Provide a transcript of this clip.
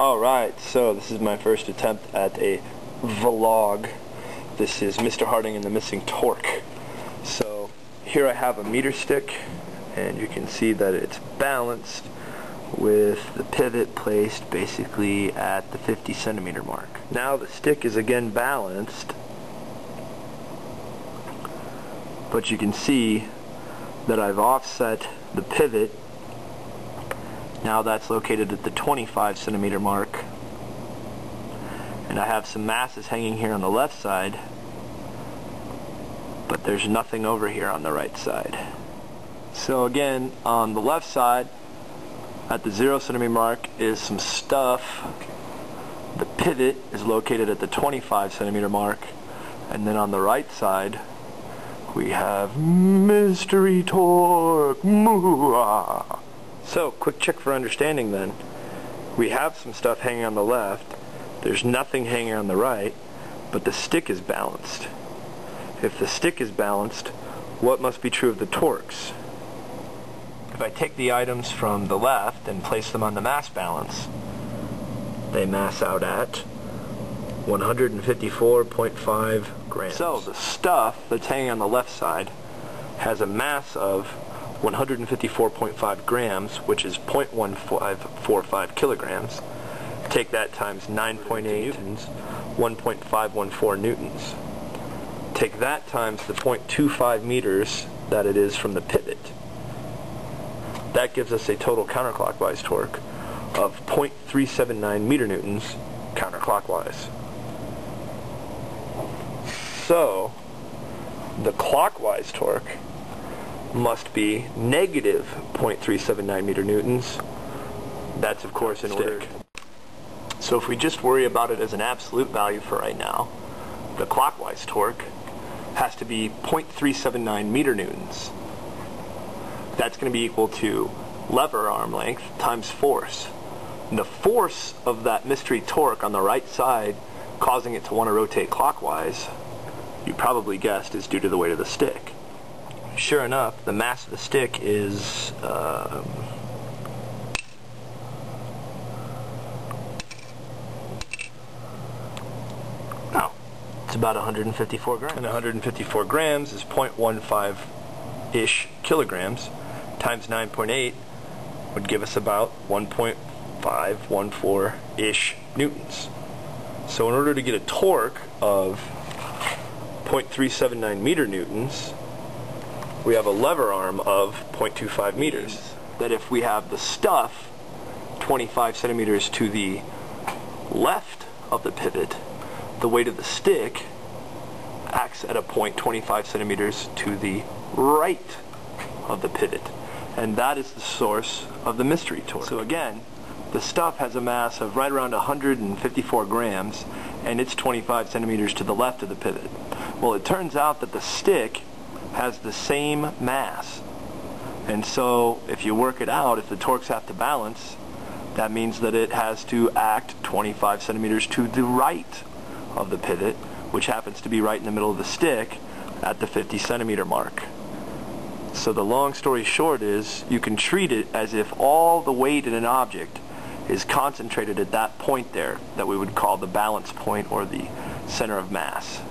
Alright, so this is my first attempt at a vlog. This is Mr. Harding and the Missing Torque. So here I have a meter stick, and you can see that it's balanced with the pivot placed basically at the 50 centimeter mark. Now the stick is again balanced, but you can see that I've offset the pivot. Now that's located at the 25 centimeter mark, and I have some masses hanging here on the left side, but there's nothing over here on the right side. So again, on the left side at the 0 centimeter mark is some stuff. The pivot is located at the 25 centimeter mark, and then on the right side we have mystery torque. Mooah. So, quick check for understanding then. We have some stuff hanging on the left, there's nothing hanging on the right, but the stick is balanced. If the stick is balanced, what must be true of the torques? If I take the items from the left and place them on the mass balance, they mass out at 154.5 grams. So, the stuff that's hanging on the left side has a mass of 154.5 grams, which is 0.1545 kilograms. Take that times 9.8 newtons, 1.514 newtons. Take that times the 0.25 meters that it is from the pivot. That gives us a total counterclockwise torque of 0.379 meter newtons counterclockwise. So, the clockwise torque must be negative 0.379 meter newtons. That's of course in order. So if we just worry about it as an absolute value for right now, the clockwise torque has to be 0.379 meter newtons. That's going to be equal to lever arm length times force. And the force of that mystery torque on the right side, causing it to want to rotate clockwise, you probably guessed, is due to the weight of the stick. Sure enough, the mass of the stick is it's about 154 grams. And 154 grams is 0.15-ish kilograms times 9.8 would give us about 1.514-ish newtons. So in order to get a torque of 0.379 meter newtons, we have a lever arm of 0.25 meters. That if we have the stuff 25 centimeters to the left of the pivot, the weight of the stick acts at a 0.25 centimeters to the right of the pivot. And that is the source of the mystery torque. So again, the stuff has a mass of right around 154 grams, and it's 25 centimeters to the left of the pivot. Well, it turns out that the stick has the same mass, and so if you work it out, if the torques have to balance, that means that it has to act 25 centimeters to the right of the pivot, which happens to be right in the middle of the stick at the 50 centimeter mark. So the long story short is, you can treat it as if all the weight in an object is concentrated at that point there that we would call the balance point or the center of mass.